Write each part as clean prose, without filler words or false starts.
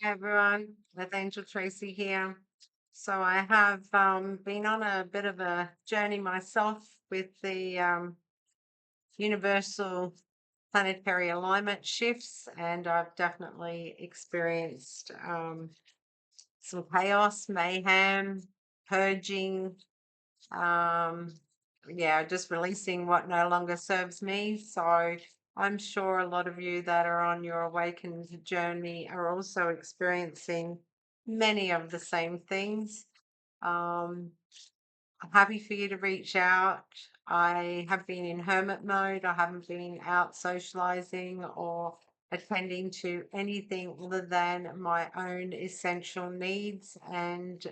Hey everyone, with Angel Tracy here. So I have been on a bit of a journey myself with the universal planetary alignment shifts, and I've definitely experienced some chaos, mayhem, purging, um, yeah, just releasing what no longer serves me. So I'm sure a lot of you that are on your awakened journey are also experiencing many of the same things. Um, I'm happy for you to reach out. I have been in hermit mode. I haven't been out socializing or attending to anything other than my own essential needs and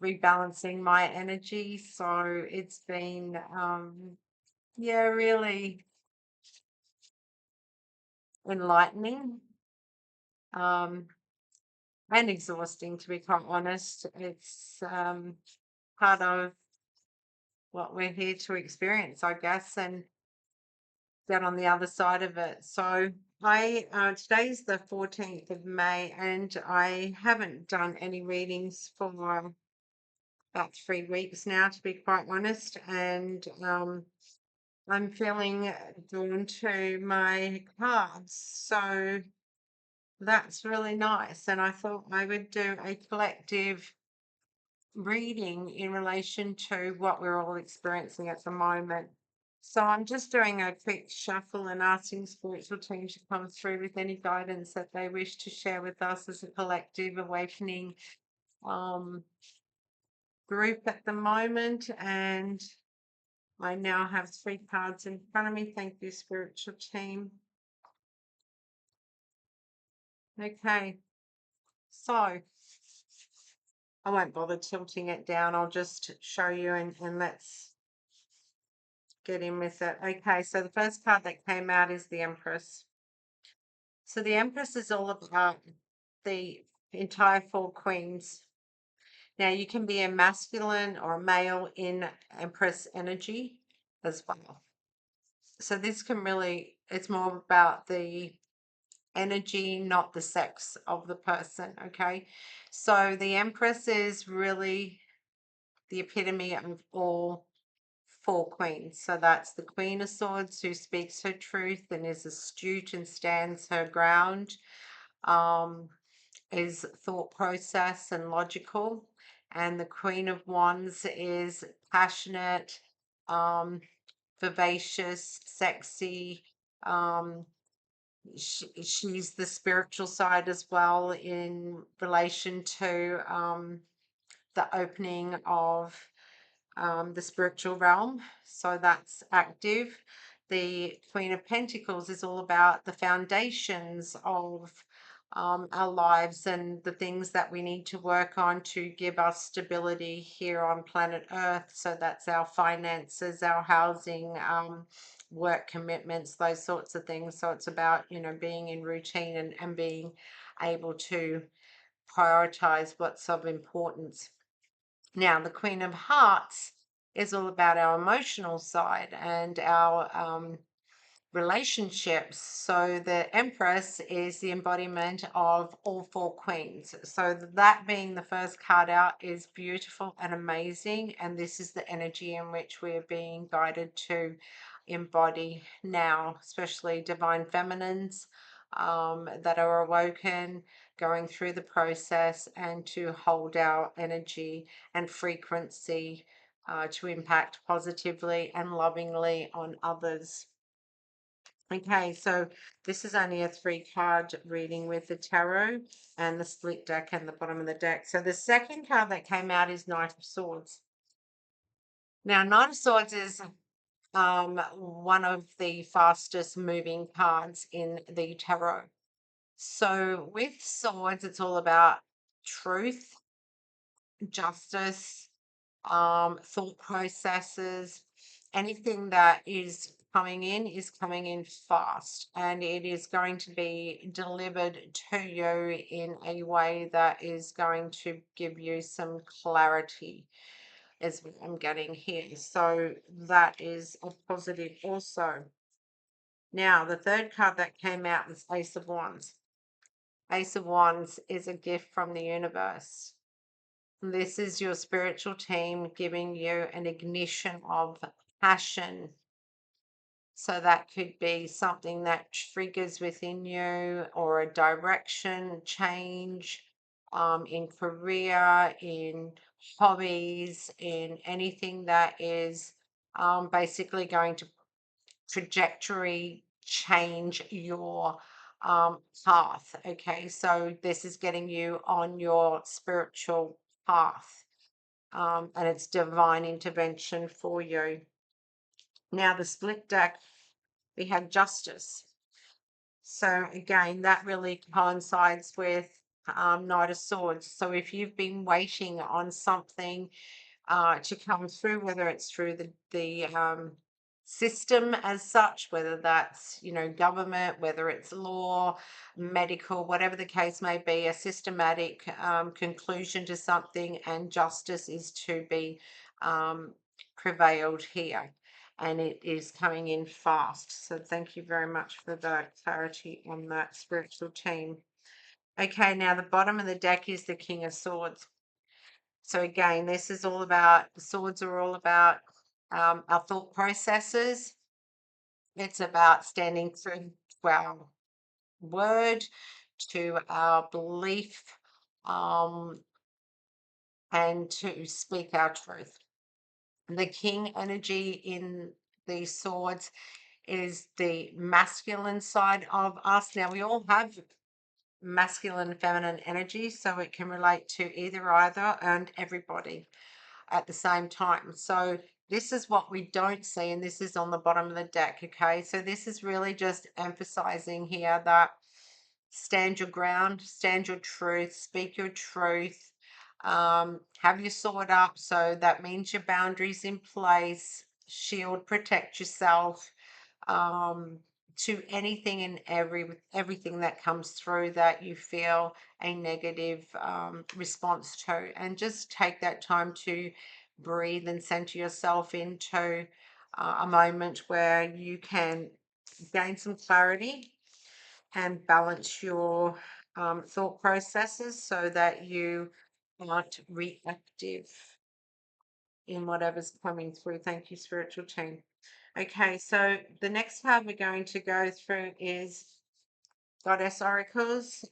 rebalancing my energy. So it's been, yeah, really enlightening um, and exhausting, to be quite honest. It's part of what we're here to experience, I guess, and get on the other side of it. So today's the 14th of May, and I haven't done any readings for about 3 weeks now, to be quite honest. And I'm feeling drawn to my cards. So that's really nice. And I thought I would do a collective reading in relation to what we're all experiencing at the moment. So I'm just doing a quick shuffle and asking spiritual team to come through with any guidance that they wish to share with us as a collective awakening um, group at the moment. And I now have 3 cards in front of me. Thank you, spiritual team. Okay, so I won't bother tilting it down. I'll just show you and let's get in with it. Okay, so the first card that came out is the Empress. So the Empress is all about the entire 4 queens. Now you can be a masculine or a male in Empress energy as well. So this can really, it's more about the energy, not the sex of the person. Okay. So the Empress is really the epitome of all 4 queens. So that's the Queen of Swords who speaks her truth and is astute and stands her ground, is thought process and logical. And the Queen of Wands is passionate, um, vivacious, sexy. Um, she's the spiritual side as well in relation to the opening of the spiritual realm. So that's active. The Queen of Pentacles is all about the foundations of our lives and the things that we need to work on to give us stability here on planet Earth. So that's our finances, our housing, work commitments, those sorts of things. So it's about, being in routine and being able to prioritize what's of importance. Now, the Queen of Hearts is all about our emotional side and our relationships. So, the Empress is the embodiment of all 4 queens. So, that being the first card out is beautiful and amazing. And this is the energy in which we are being guided to embody now, especially divine feminines that are awoken, going through the process, and to hold our energy and frequency to impact positively and lovingly on others. Okay, so this is only a 3 card reading with the tarot and the split deck and the bottom of the deck. So the second card that came out is Knight of Swords. Now, Knight of Swords is one of the fastest moving cards in the tarot. So with swords, it's all about truth, justice, thought processes. Anything that is coming in fast, and it is going to be delivered to you in a way that is going to give you some clarity, is what I'm getting here. So that is a positive also. Now, the third card that came out was Ace of Wands. Ace of Wands is a gift from the universe. This is your spiritual team giving you an ignition of passion. So that could be something that triggers within you, or a direction change in career, in hobbies, in anything that is basically going to trajectory change your path. Okay, so this is getting you on your spiritual path, and it's divine intervention for you. Now, the split deck, we have Justice. So again, that really coincides with Knight of Swords. So if you've been waiting on something to come through, whether it's through the system as such, whether that's, you know, government, whether it's law, medical, whatever the case may be, a systematic conclusion to something, and justice is to be prevailed here, and it is coming in fast. So thank you very much for the clarity on that, spiritual team. Okay, now the bottom of the deck is the King of Swords. So again, this is all about, the swords are all about our thought processes. It's about standing true to our word, to our belief, and to speak our truth. The king energy in these swords is the masculine side of us. Now, we all have masculine and feminine energy, so it can relate to either and everybody at the same time. So this is what we don't see, and this is on the bottom of the deck. Okay, so this is really just emphasizing here that stand your ground, stand your truth, speak your truth, have your sword up. So that means your boundaries in place, shield, protect yourself to anything and everything that comes through that you feel a negative response to, and just take that time to breathe and center yourself into a moment where you can gain some clarity and balance your thought processes so that you aren't reactive in whatever's coming through. Thank you, spiritual team. Okay, so the next card we're going to go through is Goddess Oracles.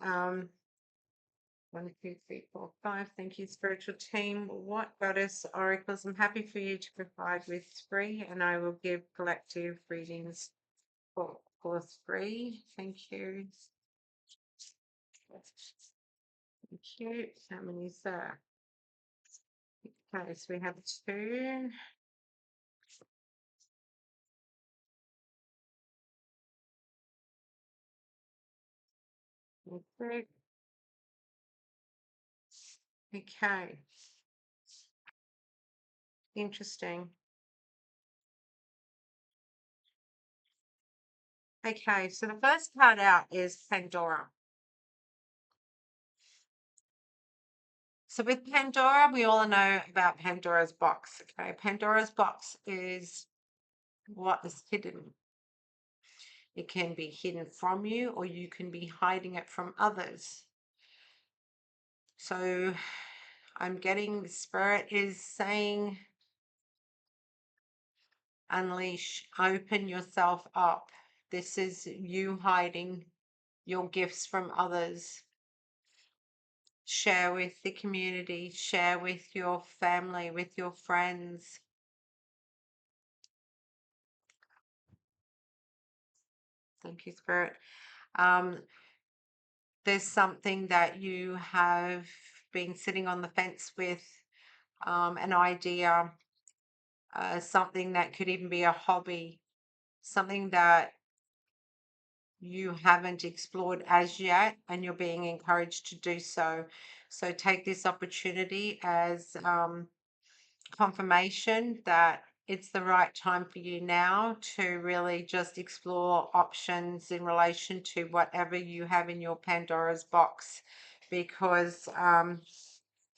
1, 2, 3, 4, 5. Thank you, spiritual team. What Goddess Oracles? I'm happy for you to provide with 3, and I will give collective readings for 3. Thank you. Thank you. How many is there? Okay, so we have 2. Okay. Okay. Interesting. Okay, so the first card out is Pandora. So with Pandora, we all know about Pandora's box. Okay, Pandora's box is what is hidden. It can be hidden from you, or you can be hiding it from others. So I'm getting the spirit is saying, unleash, open yourself up. This is you hiding your gifts from others. Share with the community, share with your family, with your friends. Thank you, Spirit. There's something that you have been sitting on the fence with, an idea, something that could even be a hobby, something that you haven't explored as yet, and you're being encouraged to do so. So take this opportunity as confirmation that it's the right time for you now to really just explore options in relation to whatever you have in your Pandora's box, because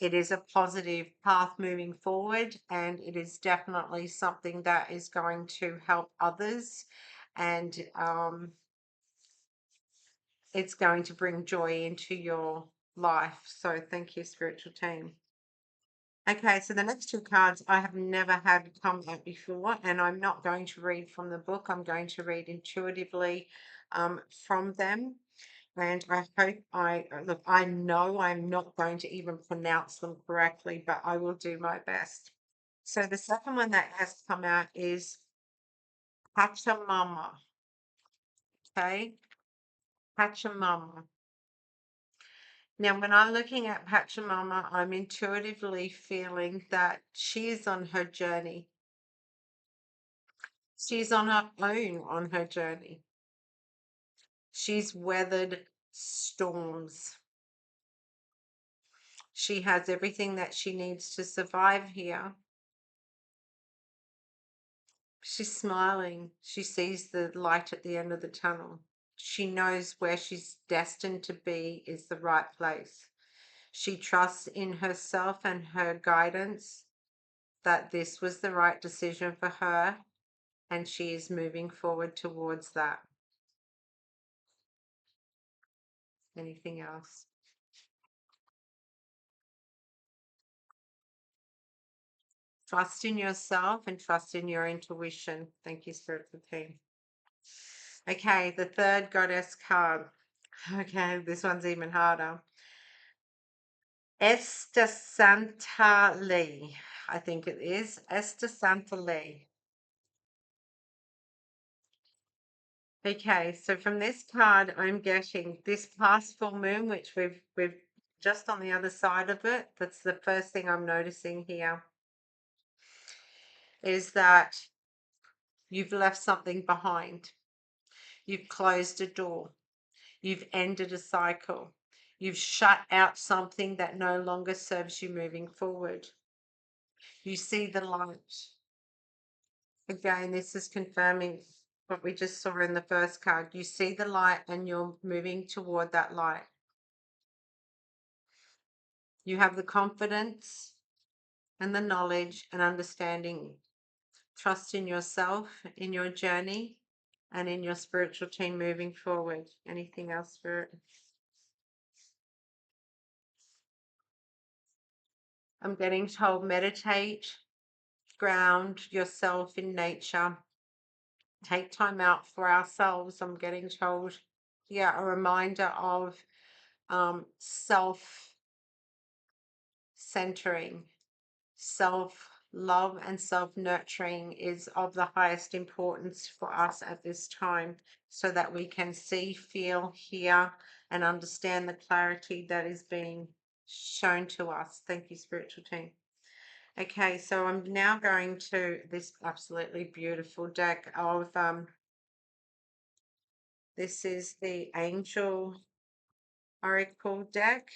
it is a positive path moving forward, and it is definitely something that is going to help others. And it's going to bring joy into your life. So thank you, spiritual team. Okay, so the next two cards I have never had come out before, and I'm not going to read from the book. I'm going to read intuitively from them. And I hope look, I know I'm not going to even pronounce them correctly, but I will do my best. So the second one that has come out is Pachamama. Okay, Pachamama. Now, when I'm looking at Pachamama, I'm intuitively feeling that she is on her journey. She's on her own on her journey. She's weathered storms. She has everything that she needs to survive here. She's smiling. She sees the light at the end of the tunnel. She knows where she's destined to be is the right place. She trusts in herself and her guidance that this was the right decision for her, and she is moving forward towards that. Anything else? Trust in yourself and trust in your intuition. Thank you, spiritual team. Okay, the third goddess card. Okay, this one's even harder. Esther Santa Lee, I think it is. Esther Santa Lee. Okay, so from this card, I'm getting this past full moon, which we've just on the other side of it. That's the first thing I'm noticing here, is that you've left something behind. You've closed a door. You've ended a cycle. You've shut out something that no longer serves you moving forward. You see the light. Again, this is confirming what we just saw in the first card. You see the light and you're moving toward that light. You have the confidence and the knowledge and understanding. Trust in yourself, in your journey, and in your spiritual team moving forward. Anything else, Spirit? I'm getting told meditate, ground yourself in nature, take time out for ourselves. I'm getting told, yeah, a reminder of self centering, self love, and self nurturing is of the highest importance for us at this time so that we can see, feel, hear, and understand the clarity that is being shown to us. Thank you, spiritual team. Okay, so I'm now going to this absolutely beautiful deck of this is the Angel Oracle deck.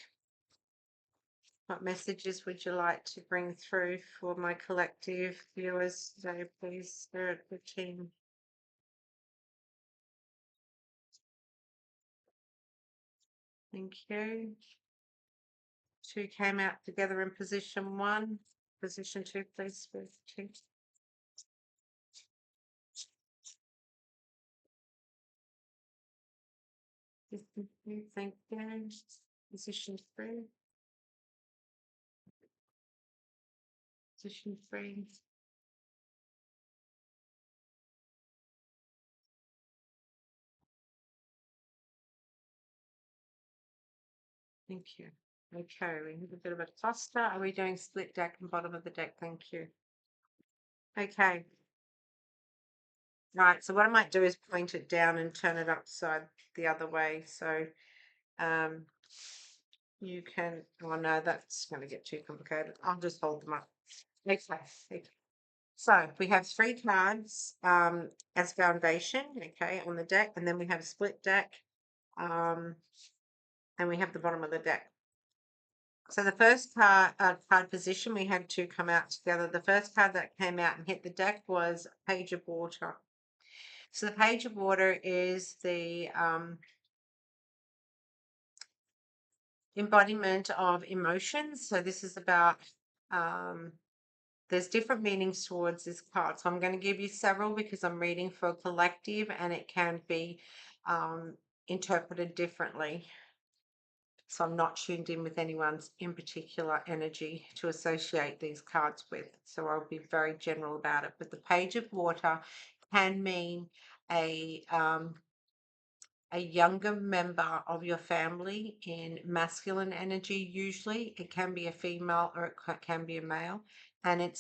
What messages would you like to bring through for my collective viewers today, please, Spirit team? Thank you. Two came out together in position one. Position two, please, Spirit team. Thank you. Position three. Position three. Thank you. Okay, we have a bit of a cluster. Are we doing split deck and bottom of the deck? Thank you. Okay. Right, so what I might do is point it down and turn it upside the other way. So you can, oh no, that's going to get too complicated. I'll just hold them up. Okay. So we have three cards as foundation, okay, on the deck, and then we have a split deck, and we have the bottom of the deck. So the first card position, we had two come out together. The first card that came out and hit the deck was Page of Water. So the Page of Water is the embodiment of emotions. So this is about, there's different meanings towards this card. So I'm going to give you several because I'm reading for a collective and it can be interpreted differently. So I'm not tuned in with anyone's in particular energy to associate these cards with. So I'll be very general about it. But the Page of Water can mean a younger member of your family in masculine energy. Usually it can be a female or it can be a male, and it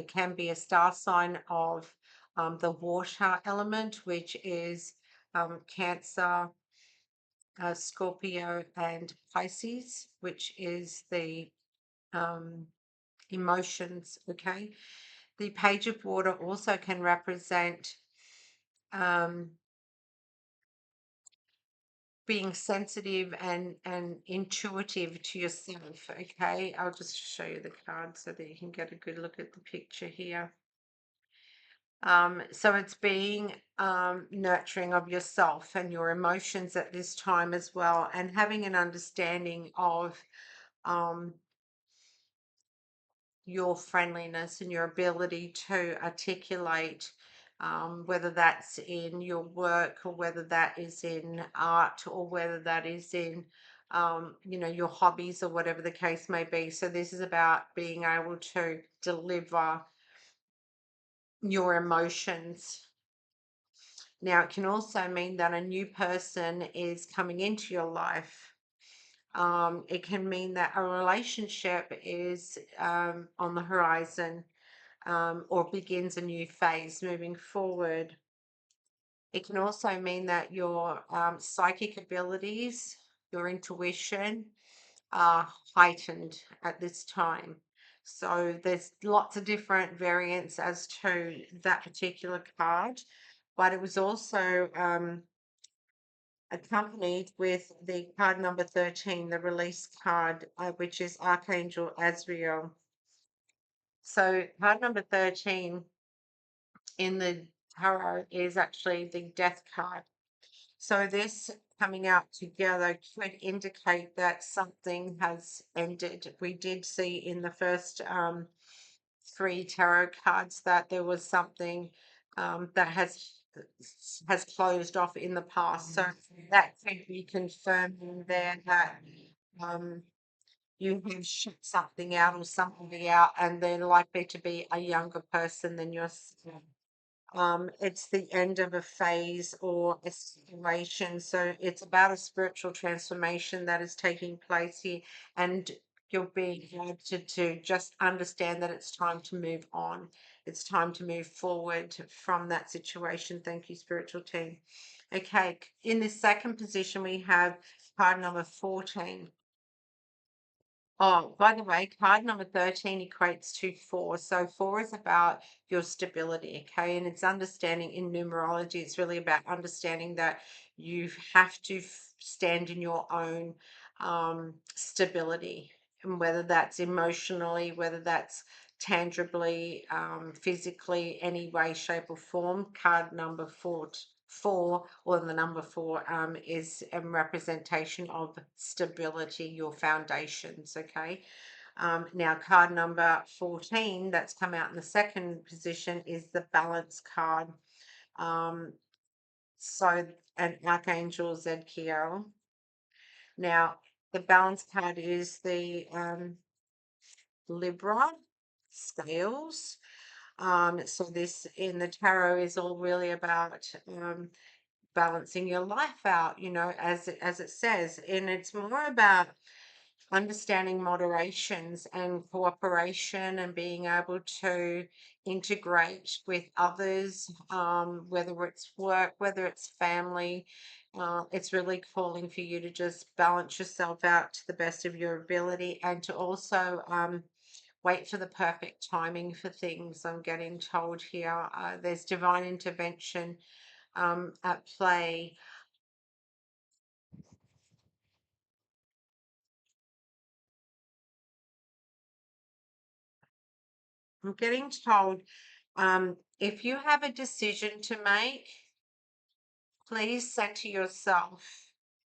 can be a star sign of the water element, which is Cancer, Scorpio, and Pisces, which is the um, emotions. Okay, the Page of Water also can represent um, being sensitive and intuitive to yourself. Okay, I'll just show you the card so that you can get a good look at the picture here. So it's being nurturing of yourself and your emotions at this time as well, and having an understanding of um, your friendliness and your ability to articulate, whether that's in your work or whether that is in art or whether that is in, your hobbies or whatever the case may be. So this is about being able to deliver your emotions. Now, it can also mean that a new person is coming into your life. It can mean that a relationship is on the horizon, or begins a new phase moving forward. It can also mean that your psychic abilities, your intuition are heightened at this time. So there's lots of different variants as to that particular card, but it was also accompanied with the card number 13, the release card, which is Archangel Azrael. So card number 13 in the tarot is actually the death card. So this coming out together could indicate that something has ended. We did see in the first three tarot cards that there was something that has closed off in the past. So that could be confirming there that um, you have shut something out or somebody out, and they're likely to be a younger person than yourself. It's the end of a phase or a situation. So it's about a spiritual transformation that is taking place here, and you're being guided to just understand that it's time to move on. It's time to move forward from that situation. Thank you, spiritual team. Okay, in the second position, we have card number 14. Oh, by the way, card number 13 equates to 4. So 4 is about your stability, okay? And it's understanding in numerology, it's really about understanding that you have to stand in your own stability, and whether that's emotionally, whether that's tangibly, physically, any way, shape, or form. Card number 4, or the number 4, is a representation of stability, your foundations. Okay. Now, card number 14 that's come out in the second position is the balance card. So, an Archangel Zedkiel. Now, the balance card is the Libra scales. So this in the tarot is all really about balancing your life out, as it says, and it's more about understanding moderations and cooperation and being able to integrate with others, whether it's work, whether it's family. It's really calling for you to just balance yourself out to the best of your ability, and to also wait for the perfect timing for things. I'm getting told here there's divine intervention at play. I'm getting told if you have a decision to make, please say to yourself,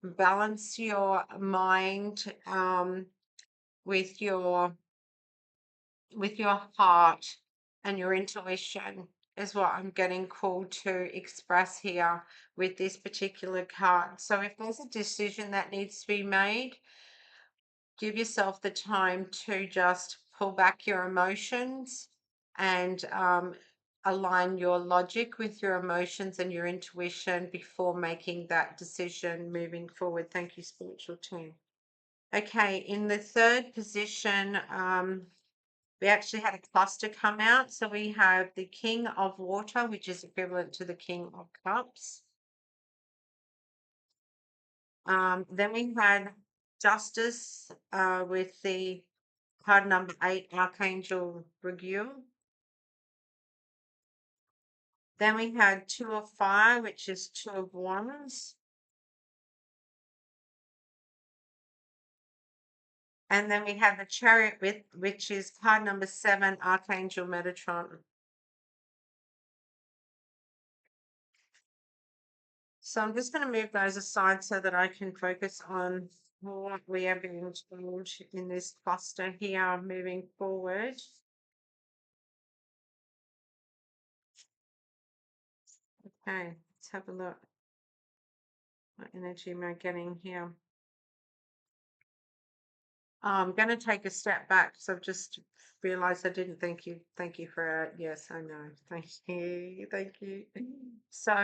balance your mind with your heart and your intuition. is what I'm getting called to express here with this particular card. So if there's a decision that needs to be made, give yourself the time to just pull back your emotions and align your logic with your emotions and your intuition before making that decision moving forward. Thank you, spiritual team. Okay, in the third position, we actually had a cluster come out. So we have the King of Water, which is equivalent to the King of Cups. Then we had Justice with the card number 8, Archangel Reguil. Then we had Two of Fire, which is Two of Wands. And then we have the Chariot, which is card number 7, Archangel Metatron. So I'm just going to move those aside so that I can focus on what we are being told in this cluster here moving forward. Okay, let's have a look. What energy am I getting here? I'm going to take a step back because I've just realized I didn't thank you. Thank you for it. Yes, I know. Thank you. Thank you. So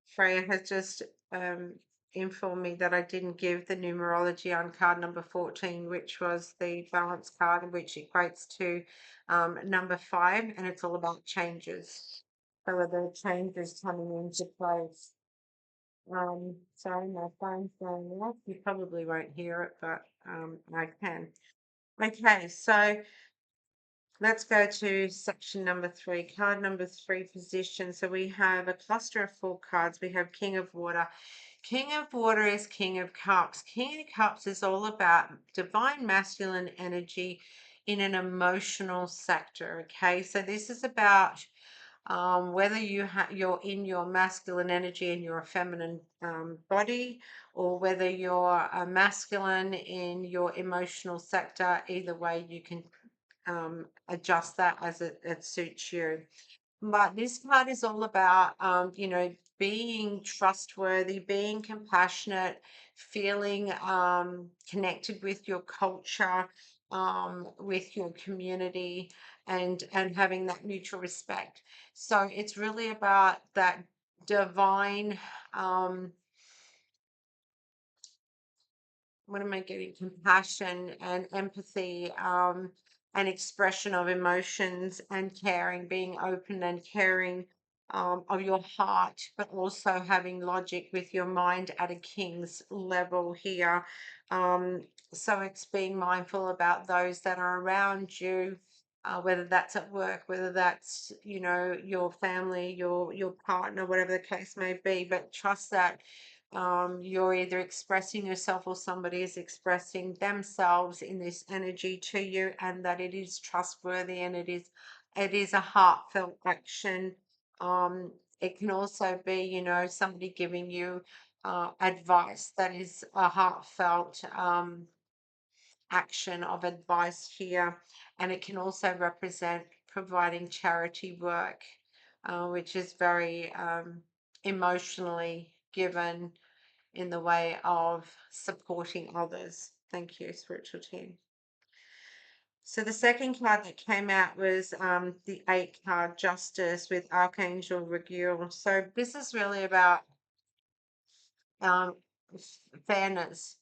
Freya has just um informed me that I didn't give the numerology on card number 14, which was the balance card, which equates to number 5, and it's all about changes. So are there changes coming into place? Sorry, my phone's going off. You probably won't hear it, but I can. Okay, so let's go to section number 3, card number 3 position. So we have a cluster of 4 cards. We have King of Water. King of Water is King of Cups. King of Cups is all about divine masculine energy in an emotional sector. Okay, so this is about whether you're in your masculine energy and you're a feminine body, or whether you're a masculine in your emotional sector. Either way, you can adjust that as it suits you. But this part is all about, being trustworthy, being compassionate, feeling connected with your culture, with your community, and having that mutual respect. So it's really about that divine, what am I getting? Compassion and empathy, and expression of emotions and caring, being open and caring of your heart, but also having logic with your mind at a king's level here. So it's being mindful about those that are around you. Whether that's at work, whether that's your family, your partner, whatever the case may be, but trust that you're either expressing yourself or somebody is expressing themselves in this energy to you, and that it is trustworthy and it is a heartfelt action. It can also be, somebody giving you advice that is a heartfelt action of advice here, and it can also represent providing charity work, which is very emotionally given in the way of supporting others. Thank you, spiritual team. So the second card that came out was the 8 card, Justice, with Archangel Reguil. So this is really about um, fairness.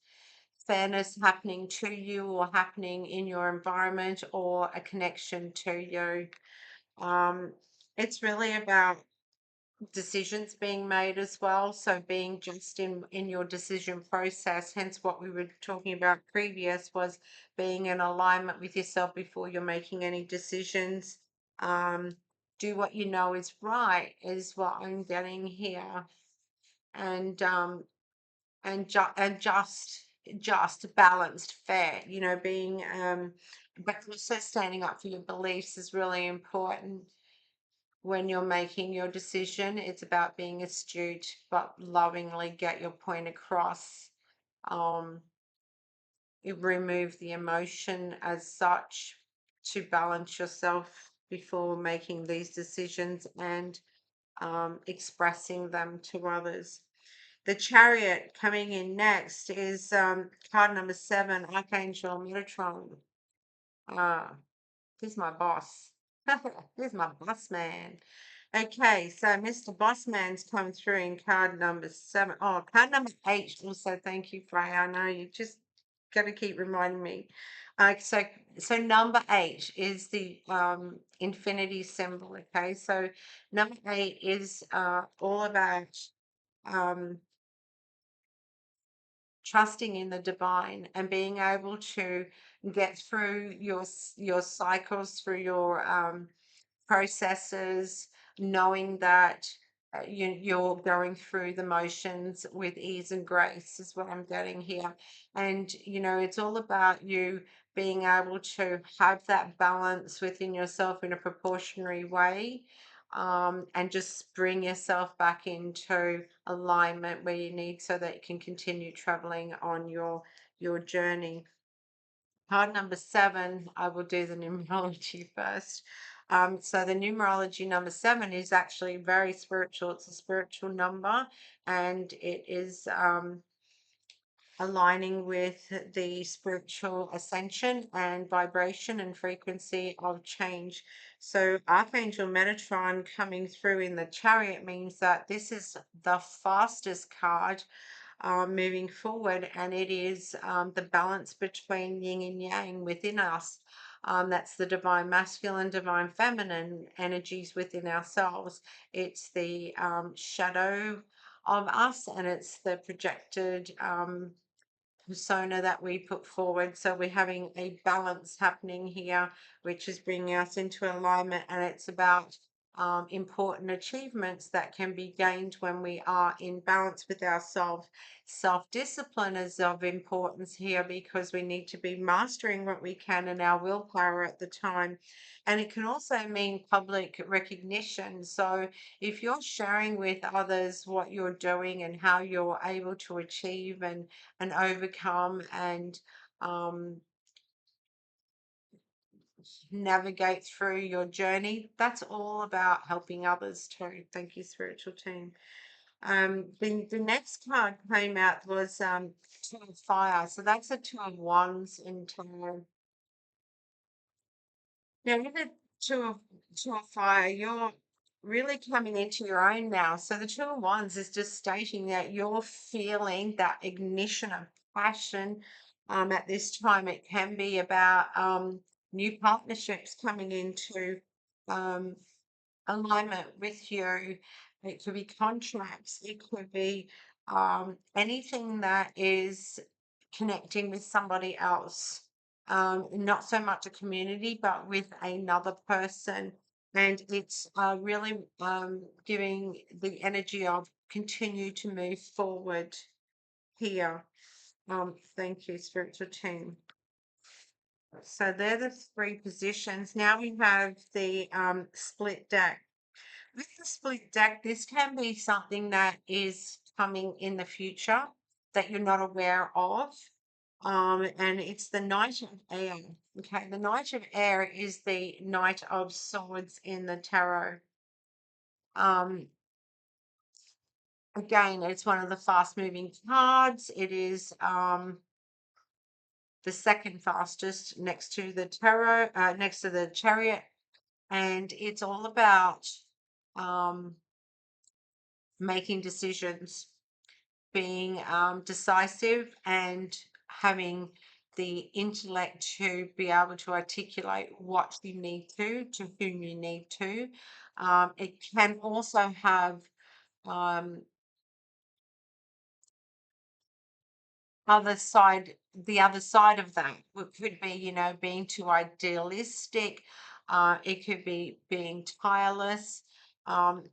Fairness happening to you or happening in your environment or a connection to you. It's really about decisions being made as well, so being just in your decision process. Hence what we were talking about previous was being in alignment with yourself before you're making any decisions. Do what you know is right is what I'm getting here, and just balanced, fair, being but also standing up for your beliefs is really important. When you're making your decision, it's about being astute but lovingly get your point across. Um, you remove the emotion as such to balance yourself before making these decisions and expressing them to others. The Chariot coming in next is card number 7, Archangel Metatron. He's my boss. He's my boss man. Okay, so Mr. Bossman's come through in card number 7. Oh, card number 8 also. Thank you, Freya. I know you just got to keep reminding me. So number 8 is the infinity symbol. Okay, so number 8 is all about um, trusting in the divine and being able to get through your cycles, through your processes, knowing that you're going through the motions with ease and grace is what I'm getting here. And it's all about you being able to have that balance within yourself in a proportionary way, and just bring yourself back into alignment where you need, so that you can continue traveling on your journey. Card number 7, I will do the numerology first. So the numerology number 7 is actually very spiritual. It's a spiritual number, and it is aligning with the spiritual ascension and vibration and frequency of change. So Archangel Metatron coming through in the Chariot means that this is the fastest card moving forward, and it is the balance between yin and yang within us. That's the divine masculine, divine feminine energies within ourselves. It's the shadow of us, and it's the projected persona that we put forward. So we're having a balance happening here, which is bringing us into alignment, and it's about important achievements that can be gained when we are in balance with ourselves. Self-discipline is of importance here, because we need to be mastering what we can in our willpower at the time. And it can also mean public recognition. So if you're sharing with others what you're doing and how you're able to achieve and overcome and um, navigate through your journey, that's all about helping others too. Thank you, spiritual team. The next card came out was Two of Fire. So that's a Two of Wands in tarot. Now, with the two of fire, you're really coming into your own now. So the two of wands is just stating that you're feeling that ignition of passion at this time. It can be about new partnerships coming into um, alignment with you. It could be contracts. It could be anything that is connecting with somebody else. Not so much a community, but with another person. And it's really giving the energy of continue to move forward here. Thank you, spiritual team. So they're the 3 positions. Now we have the split deck. With the split deck, this can be something that is coming in the future that you're not aware of. And it's the Knight of Air. Okay, the Knight of Air is the Knight of Swords in the tarot. Um, Again, it's one of the fast moving cards. It is the second fastest next to the tarot, next to the Chariot, and it's all about um, making decisions, being decisive, and having the intellect to be able to articulate what you need to whom you need to. It can also have um, the other side of that could be, being too idealistic. It could be being tireless.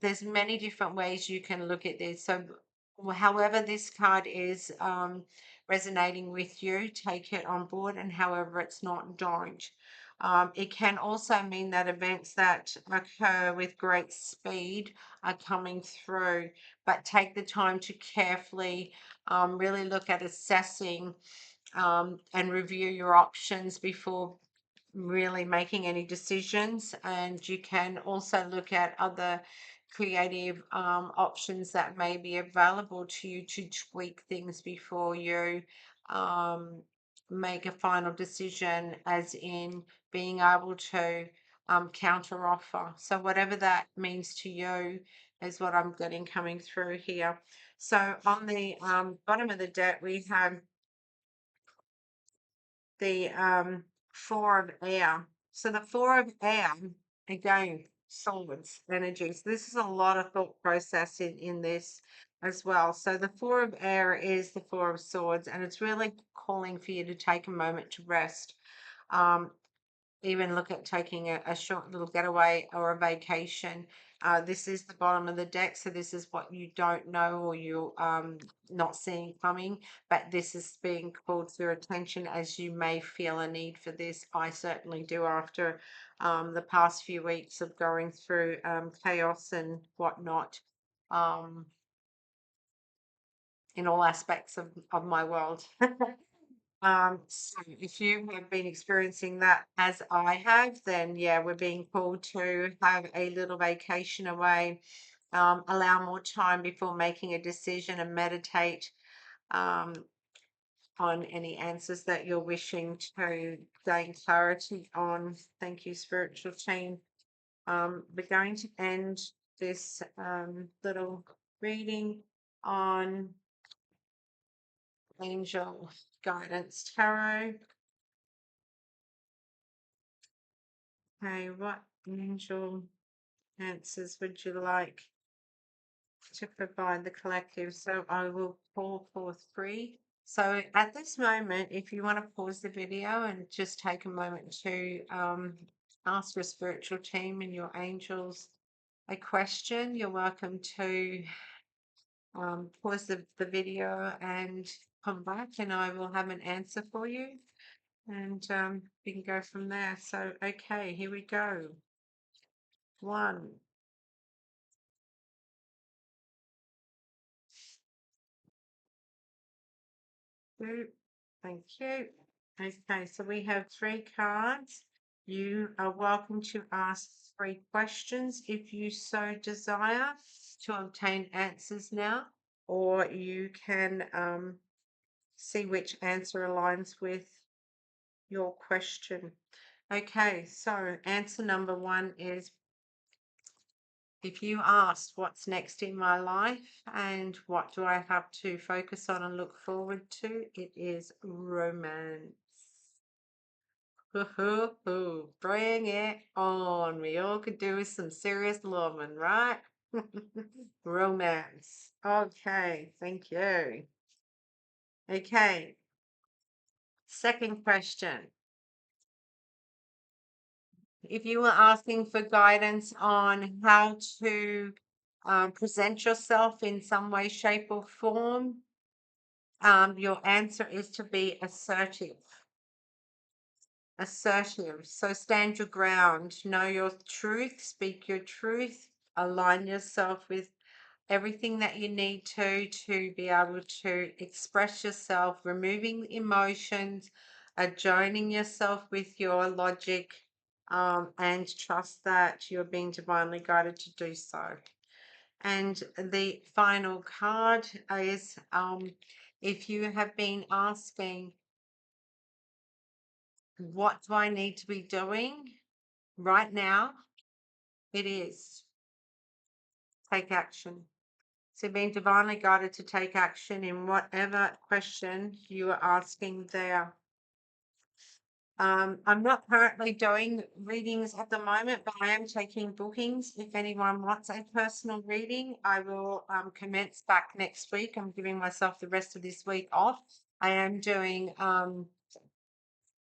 There's many different ways you can look at this. So however this card is resonating with you, take it on board, and however it's not, don't. It can also mean that events that occur with great speed are coming through, but take the time to carefully really look at assessing and review your options before really making any decisions. And you can also look at other creative options that may be available to you to tweak things before you um, make a final decision, as in being able to counter offer. So whatever that means to you is what I'm getting coming through here. So on the bottom of the deck, we have the four of air. So the four of air, again, swords energies. This is a lot of thought process in this as well. So the four of air is the four of swords, and it's really calling for you to take a moment to rest. Um, Even look at taking a short little getaway or a vacation. This is the bottom of the deck, so this is what you don't know or you're not seeing coming, but this is being called to your attention as you may feel a need for this. I certainly do after the past few weeks of going through chaos and whatnot in all aspects of my world. So if you have been experiencing that as I have, then yeah, we're being called to have a little vacation away, allow more time before making a decision and meditate um, on any answers that you're wishing to gain clarity on. Thank you, spiritual team. We're going to end this little reading on Angel Guidance Tarot. Okay, what angel answers would you like to provide the collective? So I will pull for three. So at this moment, if you want to pause the video and just take a moment to ask your spiritual team and your angels a question, you're welcome to pause the video and come back, and I will have an answer for you. And we can go from there. So, okay, here we go. One, two, thank you. Okay, so we have three cards. You are welcome to ask three questions if you so desire to obtain answers now, or you can see which answer aligns with your question. Okay, so answer number one is, if you asked what's next in my life and what do I have to focus on and look forward to, it is romance. Bring it on. We all could do with some serious loving, right? Romance. Okay, thank you. Okay, second question. If you were asking for guidance on how to present yourself in some way, shape, or form, your answer is to be assertive. Assertive. So stand your ground, know your truth, speak your truth, align yourself with everything that you need to be able to express yourself, removing emotions, adjoining yourself with your logic, and trust that you're being divinely guided to do so. And the final card is if you have been asking, what do I need to be doing right now? It is take action. So being divinely guided to take action in whatever question you are asking there. I'm not currently doing readings at the moment, but I am taking bookings. If anyone wants a personal reading, I will commence back next week. I'm giving myself the rest of this week off. I am doing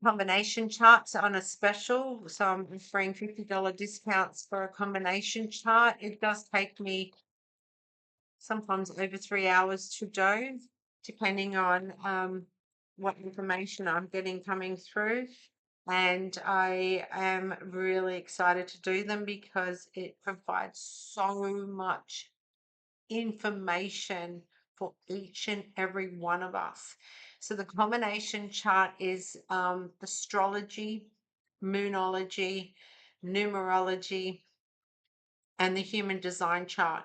combination charts on a special. So I'm offering $50 discounts for a combination chart. It does take me sometimes over 3 hours to do, depending on what information I'm getting coming through. And I am really excited to do them because it provides so much information for each and every one of us. So the combination chart is astrology moonology, numerology, and the human design chart.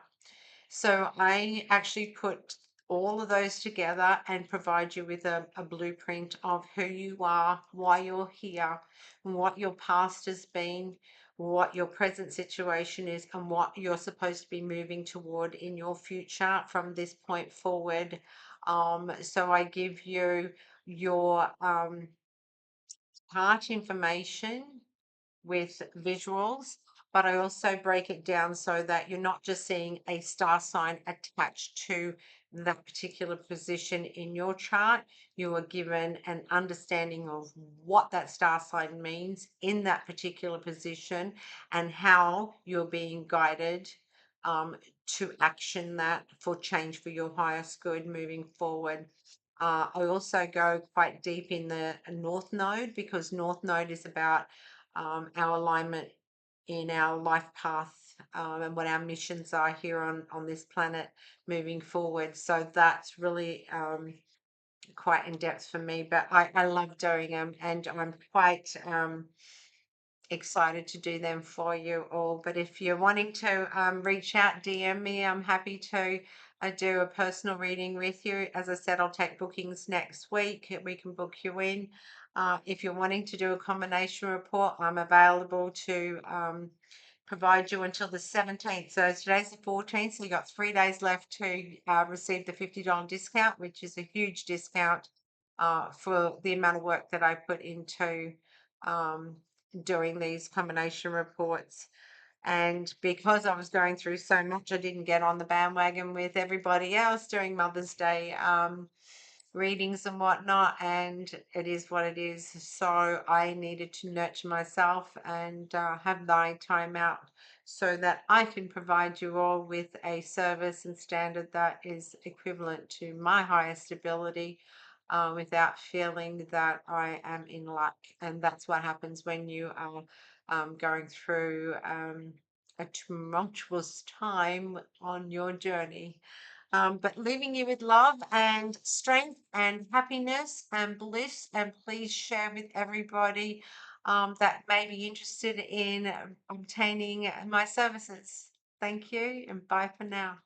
So I actually put all of those together and provide you with a blueprint of who you are, why you're here, what your past has been, what your present situation is, and what you're supposed to be moving toward in your future from this point forward. So I give you your heart information with visuals, but I also break it down so that you're not just seeing a star sign attached to that particular position in your chart. You are given an understanding of what that star sign means in that particular position and how you're being guided to action that for change for your highest good moving forward. I also go quite deep in the North Node because North Node is about our alignment in our life path and what our missions are here on this planet moving forward. So that's really quite in depth for me, but I love doing them and I'm quite excited to do them for you all. But if you're wanting to reach out, DM me. I'm happy to do a personal reading with you. As I said, I'll take bookings next week. We can book you in. If you're wanting to do a combination report, I'm available to provide you until the 17th. So today's the 14th, so you got 3 days left to receive the $50 discount, which is a huge discount for the amount of work that I put into um, doing these combination reports. And because I was going through so much, I didn't get on the bandwagon with everybody else doing Mother's Day readings and whatnot. And it is what it is. So I needed to nurture myself and have my time out so that I can provide you all with a service and standard that is equivalent to my highest ability. Without feeling that I am in luck. And that's what happens when you are going through a tumultuous time on your journey. But leaving you with love and strength and happiness and bliss. And please share with everybody that may be interested in obtaining my services. Thank you and bye for now.